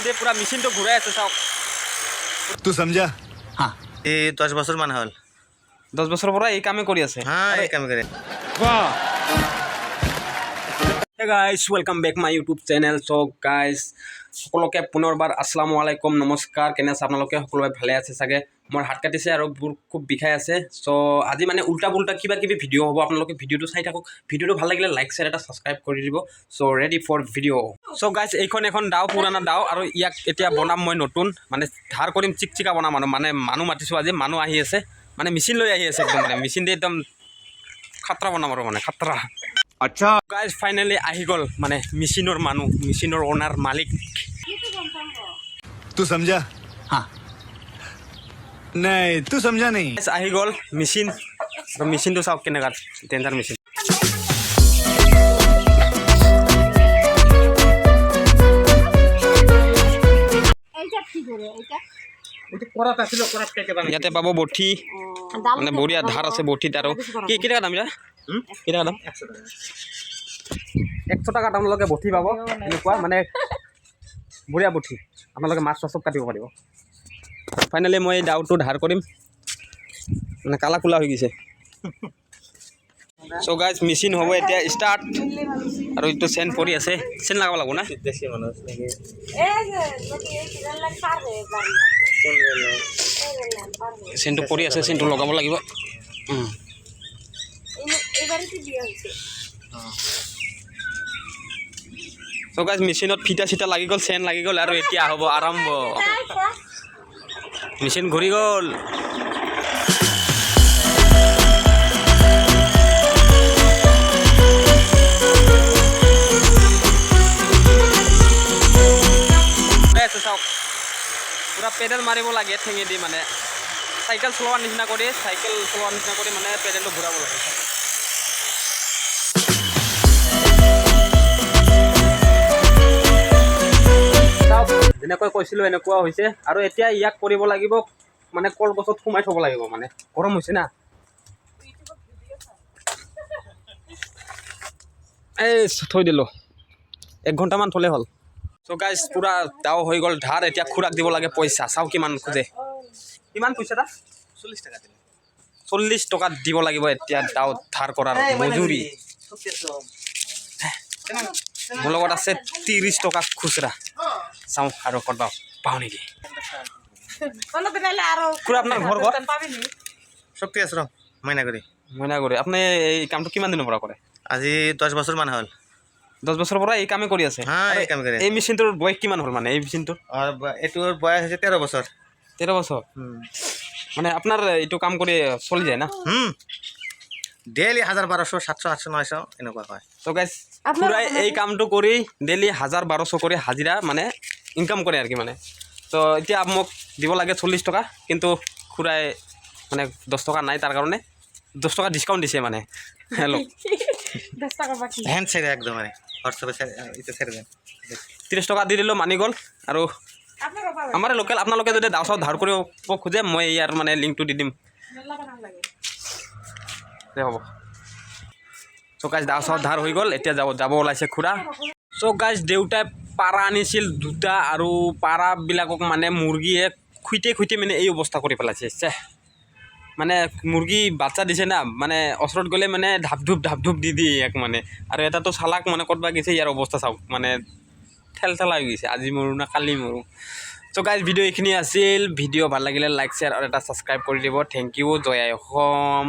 দে পুৰা মেচিনটো ঘূৰাই আছে চাওক तू समझा हाँ ये 10 বছৰ মান হল 10 বছৰৰ পৰা এই কামে কৰি আছে হ্যাঁ এই কাম করে বাহ Hey guys, welcome back my YouTube channel. So guys, সকলোকে পুনৰবাৰ আসসালামু আলাইকুম নমস্কাৰ কেনে আছে আপোনালোকে সকলোৱে ভালে আছে চাগে মোৰ হাত কাটিছে আৰু খুব বিষাই আছে সো আজি মানে উল্টা পুল্টা কিবা কিবি ভিডিঅ' হ'ব আপোনালোকে ভিডিঅ'টো চাই থাকক ভিডিঅ'টো ভাল লাগিলে লাইক শ্বেয়াৰ এটা সাবস্ক্ৰাইব কৰি দিব so ready for video' so guys এইখন এখন দাও পুৰাণা দাও আৰু ইয়াক এতিয়া বনাম মই নতুন মানে ধাৰ কৰিম চিকচিকা বনাম মানে মানুহ মাতিছোঁ আজি মানুহ আহি আছে মানে মেচিন লৈ আহি আছে একদম মানে মেচিন দি একদম খাতৰা বনাম আৰু মানে খাতৰা अच्छा गाइस फाइनली आही गल माने मेसिनर मानु मेसिनर ओनर मालिक तू समझा हाँ नहीं तू समझा नहीं गाइस आही गल मेसिन र मेसिन तो साउ केने गात डेंजर मेसिन এইটা কি করে এইটা এটা কৰাত আছিল কৰাত কেকে বানি ইয়াতে পাবো বঠি মানে বঢ়িয়া ধাৰ আছে বঠি তাৰো কি কি টাকা দাম এটা কি টাকা দাম 100 টাকা আপোনালোকে বঠি পাব এনেকুৱা মানে বঢ়িয়া বঠি আপোনালোকে মাছ চব কাটিব পাৰিব ফাইনালি মই দাউটো ধাৰ কৰিম মানে কালা কুলা হৈ গৈছে সো গাইজ মেচিন হ'ব এতিয়া ষ্টাৰ্ট আৰু এইটো চেন পৰি আছে চেন লগাব লাগিব না দেশি মানুষ নাকি এই যে যদি এই কিরান লাগ পারবে বাড়ি চেনটো পৰি আছে চেনটো লগাব লাগিব এই বাড়িতে বিয়ে হইছে সো গাইজ মেচিনত ফিটা চিটা লাগি গ'ল চেন লাগি গ'ল আৰু এতিয়া হ'ব আৰম্ভ মেচিন ঘূৰি গ'ল চাওক পুৰা পেডেল মাৰিব লাগে ঠেঙেদি মানে চাইকেল চলোৱাৰ নিচিনা কৰি মানে পেডেলটো ঘূৰাব লাগে চাওক যেনেকৈ কৈছিলোঁ এনেকুৱা হৈছে আৰু এতিয়া ইয়াক কৰিব লাগিব মানে কলগছত সোমাই থ'ব লাগিব মানে গৰম হৈছে না এই থৈ দিলোঁ 1 ঘণ্টামান থ'লে হ'ল সো গাইজ পুৰা দাও হৈ গ'ল ধাৰ এতিয়া খুৰাক দিব লাগে পইচা চাওঁ কিমান খোজে কিমান পইচা এটা 40 টাকা দিলে 40 টকা দিব লাগিব এতিয়া দাও ধাৰ কৰাৰ মজুৰি মোৰ লগত আছে 30 টকা খুচৰা চাওঁ আৰু ক'ৰবাত পাওঁ নেকি খুৰা আপোনাৰ ঘৰ ক'ত শক্তি আশ্ৰম মাইনাগুড়ি মইনাগুৰি আপুনি এই কামটো কিমান দিনৰ পৰা কৰে আজি 10 বছৰ মান হল 10 বছৰৰ পৰা এই কামে কৰি আছে হ্যাঁ এই কাম কৰে এই মেচিনটোৰ বয়স কিমান হ'ল মানে এই মেচিনটোৰ আৰ এটোৰ বয়স হচ্ছে 13 বছৰ 13 বছৰ মানে আপোনাৰ এইটো কাম কৰি চলি যায় না ডেইলি 1200 700 800 900 এনেকুৱা হয় তো গাইজ খুৰাই এই কামটো কৰি ডেইলি 1200 কৰি হাজিৰা মানে ইনকাম কৰে আৰু কি মানে তো এতিয়া মোক দিব লাগে 40 টকা কিন্তু খুৰাই মানে 10 টকা নাই তাৰ কাৰণে 10 টকা ডিসকাউন্ট দিছে মানে হেল্ল 10 টাকা বাকি হ্যান্ড ছেড়ে একদম মানে হোয়াটসঅ্যাপে এটা ছেড়ে দেন 30 টকা দি দিলোঁ মানি গ'ল আৰু আপনাৰা পাবেন আমাৰ লোকেল আপোনালোকে যদি দাও চাও ধাৰ কৰিব খোজে মই ইয়াৰ মানে লিংকটো দি দিম মেলা বানাম লাগে দে হ'ব সো গাইজ দাও চাও ধাৰ হৈ গ'ল এতিয়া যাব ওলাইছে খুৰা সো গাইজ দেউতাই পাৰা আনিছিল দুটা আৰু পাৰাবিলাকক মানে মুৰ্গীয়ে খুইতে মানে এই অৱস্থা কৰি পেলাইছে মানে মুৰ্গী বাচ্চা দিছে না মানে ওচৰত গ'লে মানে ধাপ ধুপ দি দিয়ে এক মানে আৰু এটাতো চালাক মানে ক'তবা গৈছে ইয়াৰ অৱস্থা চাওক মানে ঠেলা হৈ গৈছে আজি মৰো না কালি মৰো সো গাইজ ভিডিঅ' এইখিনি আছিল ভিডিঅ' ভাল লাগিলে লাইক শ্বেয়াৰ আৰু এটা ছাবস্ক্ৰাইব কৰি দিব থেংক ইউ জয় আই অসম